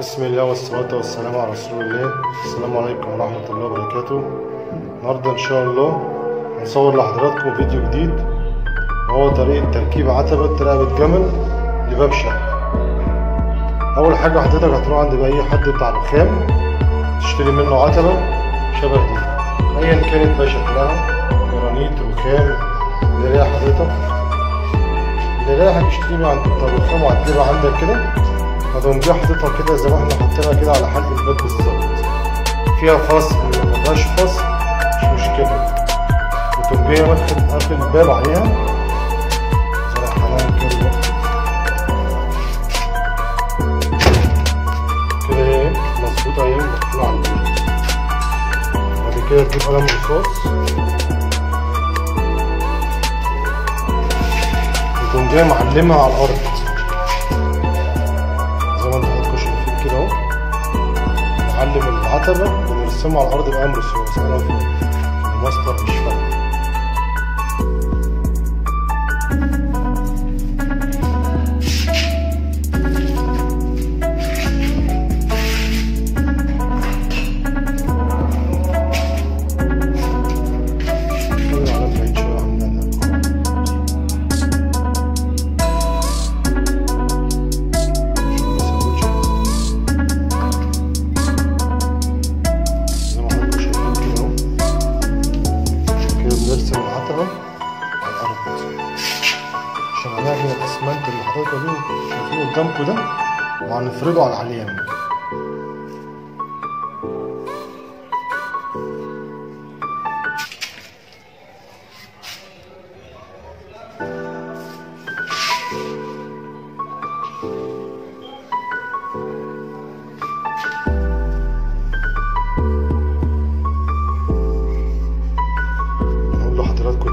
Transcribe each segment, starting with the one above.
بسم الله والصلاة والسلام على رسول الله. السلام عليكم ورحمة الله وبركاته. النهاردة إن شاء الله هنصور لحضراتكم فيديو جديد، وهو طريقة تركيب عتبة رقبة جمل لباب شقة. أول حاجة حضرتك هتروح عند أي حد بتاع رخام تشتري منه عتبة شبه دي، أيا كانت بقى شكلها، جرانيت، رخام، اللي رايح حضرتك اللي رايح هتشتري من عند بتاع الرخام وهتجيبها عندك كده. هتقوم جاي حاططها كده زي ما احنا حاطينها كده على حلق الباب بالظبط، فيها فصل مفيهاش فصل مش مشكلة، وتقوم جاي قافل الباب عليها زي ما هنعمل كده كده اهي مظبوطة اهي مقفولة على الباب. بعد كده تجيب قلم رصاص وتقوم جاي معلمها على الأرض زي ما انتوا حضراتكم شايفين كده اهو. نعلم العتبة ونرسمها على الأرض بقلم رصاص. أنا في الماستر مش فاهم. نرسم العتبة على الأرض عشان هنعمل الأسمنت اللي حضراتكم شايفينه قدامكم ده، وهنفرده على العليان.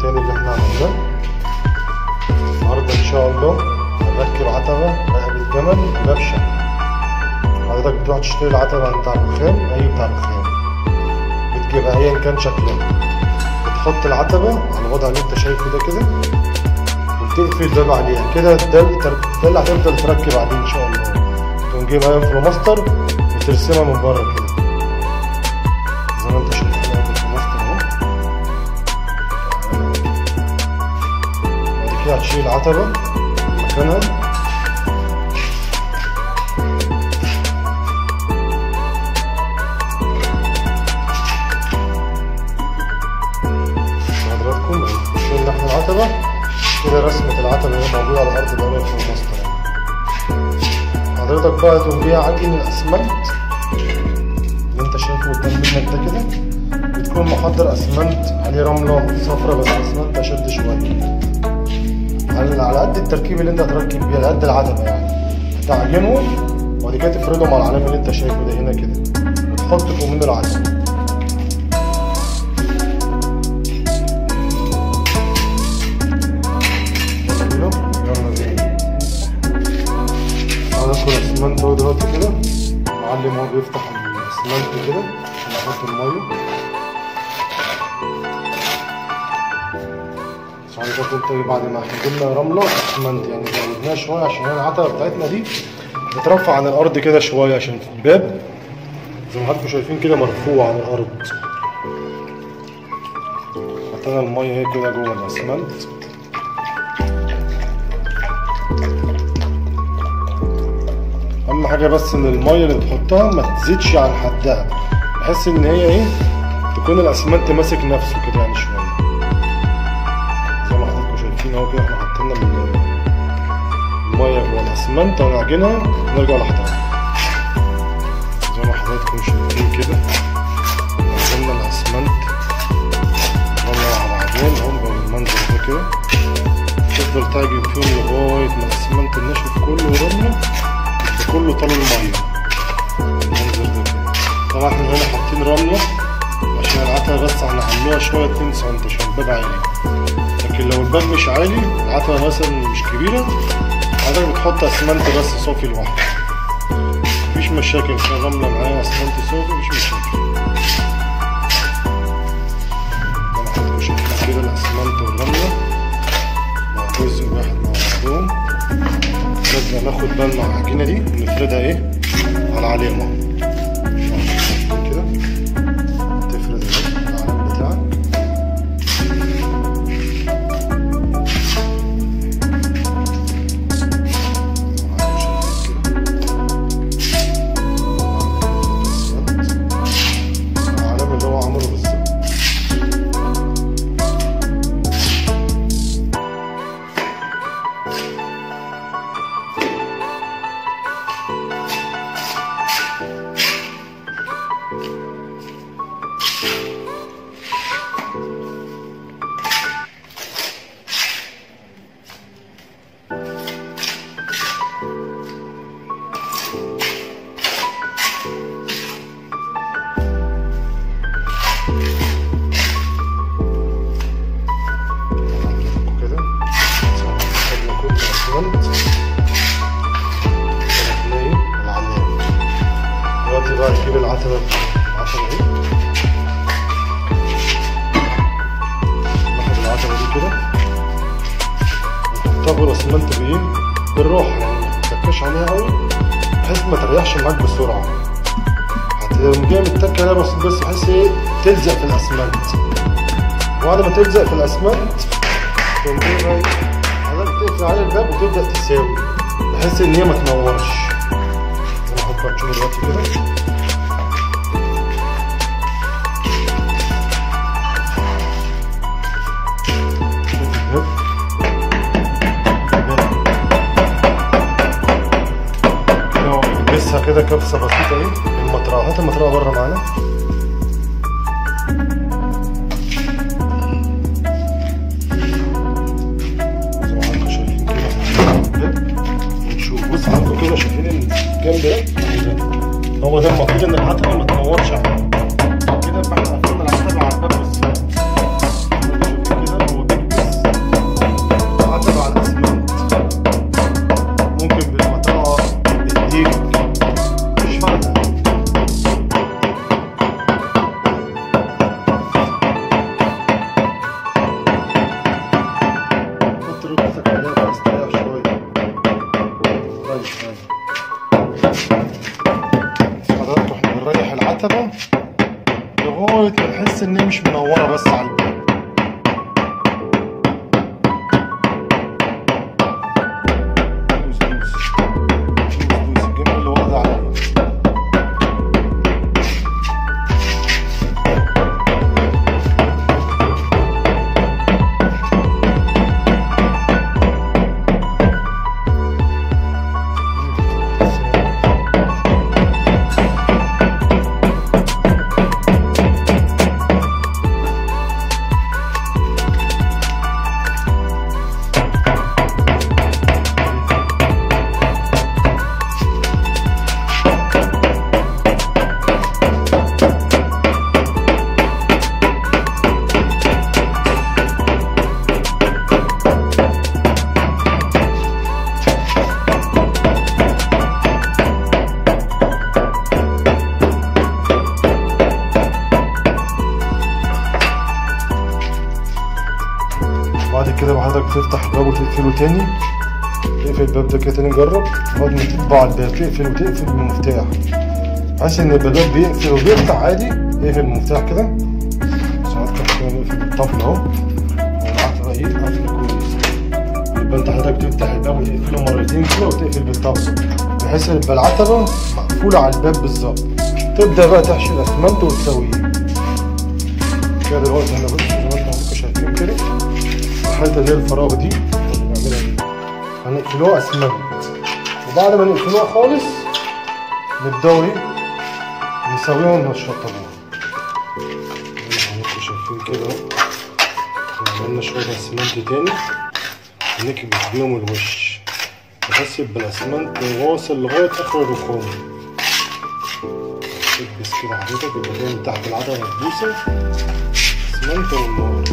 تاني اللي احنا عملناه النهارده ان شاء الله هنركب عتبة رقبة جمل لباب شقة. حضرتك بتروح تشتري العتبة بتاع الرخام، اي بتاع الرخام بتجيبها ايا كان شكلها، بتحط العتبة على الوضع اللي انت شايفه ده كده، وبتقفل الباب عليها كده. ده اللي هتفضل تركب عليه ان شاء الله. تقوم جايبها ايام فلوماستر وترسمها من بره كده زي ما انت شايف. هتشيل العتبة مكانها حضراتكم. شيلنا احنا العتبة كده، رسمة العتبة هي موجودة على الأرض بقى في المسطرة. حضرتك بقى تقوم بيها عجين الأسمنت اللي انت شايفه قدام منك ده كده. بتكون محضر أسمنت عليه رملة صفرا، بس أسمنت أشد شوية على قد التركيب اللي انت هتركب بيه، على قد العتبة يعني. تعجنه وبعد كده تفردهم على العلامة اللي انت شايفه ده هنا كده، وتحط فوق منه العتبة. يلا بينا. هندخل الاسمنت اهو دلوقتي كده. المعلم اهو بيفتح الاسمنت كده عشان نحط المية. حضرتك انت بعد ما احنا جبنا رمله اسمنت يعني زودناها شويه عشان العتبه بتاعتنا دي بترفع عن الارض كده شويه، عشان الباب زي ما حضراتكم شايفين كده مرفوع عن الارض. حطينا الميه اهي كده جوه الاسمنت. اهم حاجه بس ان الميه اللي بتحطها ما تزيدش عن حدها، بحيث ان هي ايه تكون الاسمنت ماسك نفسه كده يعني شويه. اهو كده احنا حطينا الميه جوه الاسمنت ونعجنها ونرجع لحضراتكم. زي ما حضراتكم شايفين كده عجننا الاسمنت عملنا على بعضين اهو بالمنظر ده كده. تفضل تعجن فيهم لغايه ما الاسمنت الناشف كله ورمله كله طال الميه بالمنظر ده كده. طبعا احنا هنا حاطين رمله عشان العتبه بس هنعلوها شويه 2 سم عشان الباب عالي. لكن لو الباب مش عالي، العتبة مثلا مش كبيرة، حضرتك بتحط اسمنت بس صافي لوحده، مفيش مشاكل. عشان الرملة معايا اسمنت صافي مفيش مشاكل. انا حضرتك شايفين كده الاسمنت والرملة مع جزء واحد مع بعضهم. لازم ناخد بالنا على العجينة دي ونفردها ايه على علامة كده، تفرد العلم بتاعك. العلم اللي هو عمله بالظبط. دلوقتي بقى نجيب العتبة اهي، ناخد العتبة دي كده ونحطها جوه الاسمنت بالراحة، يعني متتكاش عليها قوي بحيث ما تريحش معاك بسرعة. هتقوم جاي متك عليها بس بحيث ايه تلزق في الاسمنت. وبعد ما تلزق في الاسمنت تقوم جاي حضرتك تقفل على الباب وتبدأ تساوي بحيث ان هي ما تنورش. انا هحط باتشون دلوقتي كده. لسه كده كبسة بسيطة اهي. المطرقة، هات المطرقة بره معانا. بص عندكم كده شايفين الجنب ده؟ هو ده المفروض ان العتبه ما تنورش عليه. كده يبقى احنا قفلنا العتبه على الباب بالظبط. شايفين كده هو بيكبس العتبه على الاسمنت. ممكن بالمطرقه بايديك مش فارقه. حط ركبتك عليها بس تريح شويه. حضرتك احنا بنريح العتبة لغاية ما نحس ان هي مش منورة بس على الباب. دوس الجنب اللي واخدة عليها. بعد كده حضرتك تفتح الباب وتقفله تاني. تقفل الباب ده كده تاني، جرب لغاية ما تطبع الباب، تقفل وتقفل بالمفتاح بحيث ان الباب بيقفل وبيفتح عادي. اقفل المفتاح كده حضرتك كده نقفل بالطفل اهو. والعتبة ايه قافلة كويس. يبقى انت حضرتك تفتح الباب وتقفله مرتين كده وتقفل بالطفل بحيث يبقى العتبة مقفولة على الباب بالظبط. تبدأ بقى تحشي الاسمنت وتسويه كده. دلوقتي احنا بص زي ما انتم شايفين كده الحته اللي هي الفراغ دي بنعملها دي هنقفلوها اسمنت. وبعد ما نقفلوها خالص نبداوا ايه نسويها ونشطبوها. زي ما انتم شايفين كده اهو. عملنا شويه اسمنت تاني نكبس بيهم الوش بحيث يبقى الاسمنت واصل لغايه اخر الرخام. تكبس كده حضرتك يبقى جاي من تحت العتبه مكبوسه اسمنت والنار.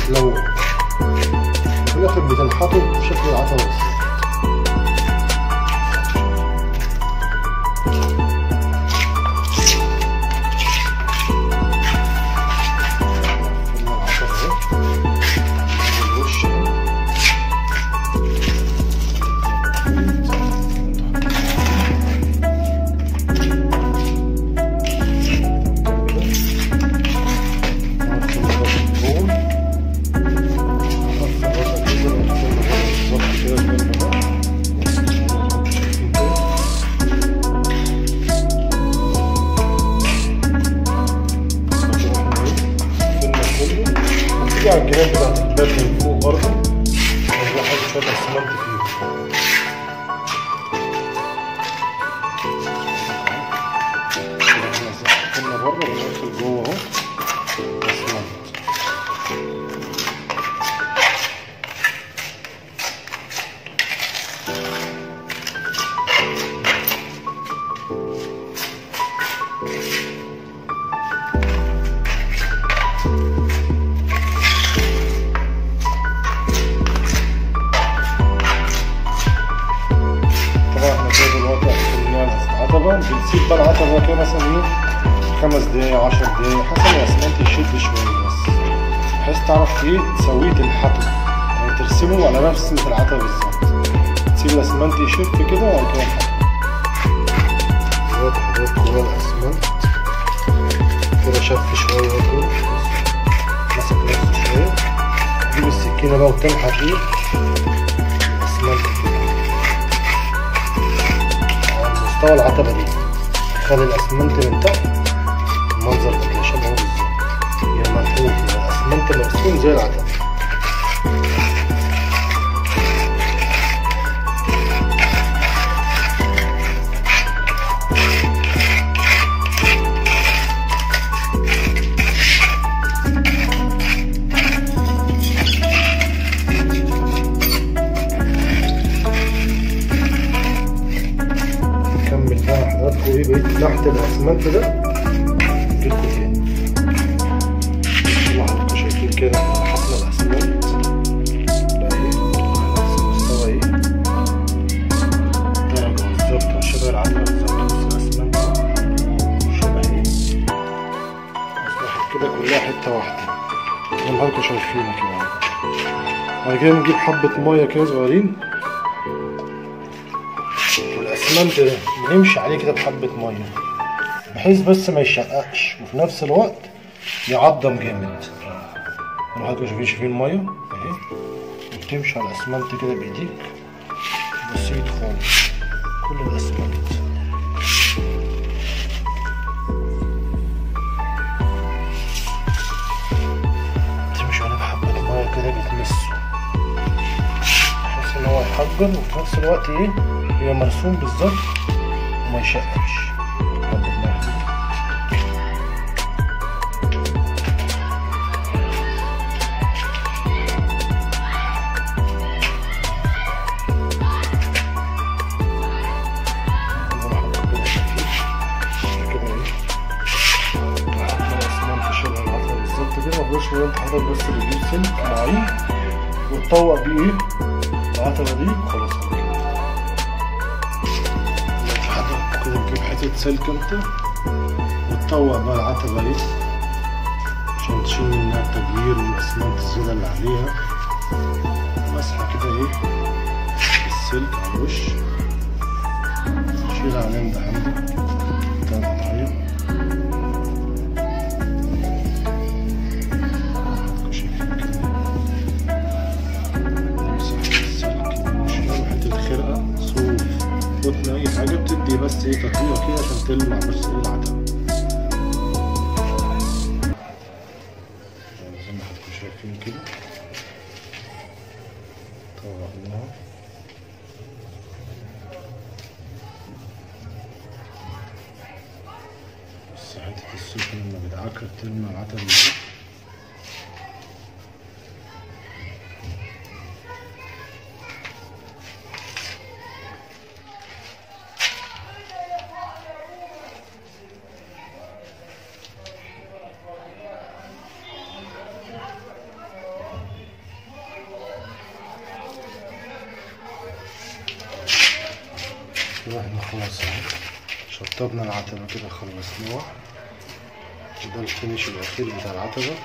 بتتلون، في الاخر بتنحطوا بشكل العتبة بس. على الجناب بتاعت الباب من فوق برضه هنحط شوية اسمنت فيه. حطينا بره وندخل جوه اهو اسمنت. بنسيب بقى العتبة كده مثلا ايه 5 دقايق 10 دقايق حسب الاسمنت يشد شوية بس، بحيث تعرف ايه تسويه تنحته، يعني ترسمه على نفس العتبة بالظبط. تسيب الاسمنت يشف كده وبعد كده نحطه. دلوقتي حضرتك جوه الاسمنت كده شف شوية اهو، مسك نفسه شوية. تجيب السكينة بقى وتنحت ايه الاسمنت كده على مستوى العتبة دي، تخلي الاسمنت من تحت المنظر ده شبهه بالظبط، يعني منحوت كده الاسمنت مرسوم زي العتبة. ايه بقيت تحت الاسمنت ده جبته تاني. طبعا انتوا شايفين كده احنا حطينا الاسمنت ده ايه نفس المستوى ايه درجة بالظبط شبه العتبة بالظبط، بس الاسمنت شبه ايه اصبحت كده كلها حتة واحدة زي ما انتوا شايفينها كده. بعد كده نجيب حبة مية كده صغيرين والاسمنت ده بنمشي عليه كده بحبة مية بحيث بس ما يشققش وفي نفس الوقت يعضم جامد. حضرتك شايفين المية اهي، وبتمشي على الاسمنت كده بايديك بسيط خالص كل الاسمنت. بتمشي عليه بحبة مية كده بتمسه بحيث ان هو يحجر وفي نفس الوقت ايه هي مرسوم بالظبط وما يشققش. شوية حضرتك بس بتجيب سلك معين وتطوق بيه ايه العتبة دي وخلاص كده. حضرتك كده تجيب حتة سلك انت وتطوق بقى العتبة دي عشان تشيل منها التجوير والاسمنت الزيادة اللي عليها. مسحة كده ايه السلك على الوش، شيل عليه ده عندك بتاع القطعية قطن اي حاجة بتدي بس ايه تطويرة كده عشان تلمع بس ايه العتبة زي ما حضرتكم شايفين كده. طوقناها بس حتة السلك لما بتعكر تلمع العتبة دي. كده احنا خلاص شطبنا العتبة كده، خلصناها. ده الفينش الأخير بتاع العتبة.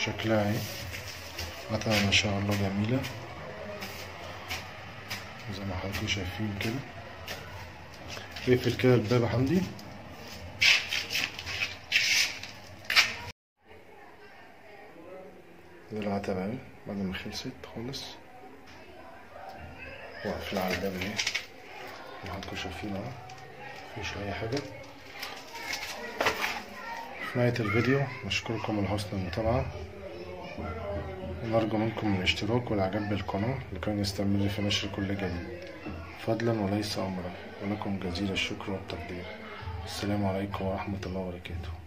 شكلها اهي عتبة ما شاء الله جميلة زي ما حضراتكم شايفين كده. اقفل كده الباب يا حمدي. دي العتبة اهي بعد ما خلصت خالص، واقفلها على الباب اهي زي ما حضراتكم شايفين اهو، مفيش أي حاجة. في نهاية الفيديو نشكركم على حسن المتابعة، ونرجو منكم الاشتراك والإعجاب بالقناة لكي نستمر في نشر كل جديد فضلا وليس أمرا، ولكم جزيل الشكر والتقدير. السلام عليكم ورحمة الله وبركاته.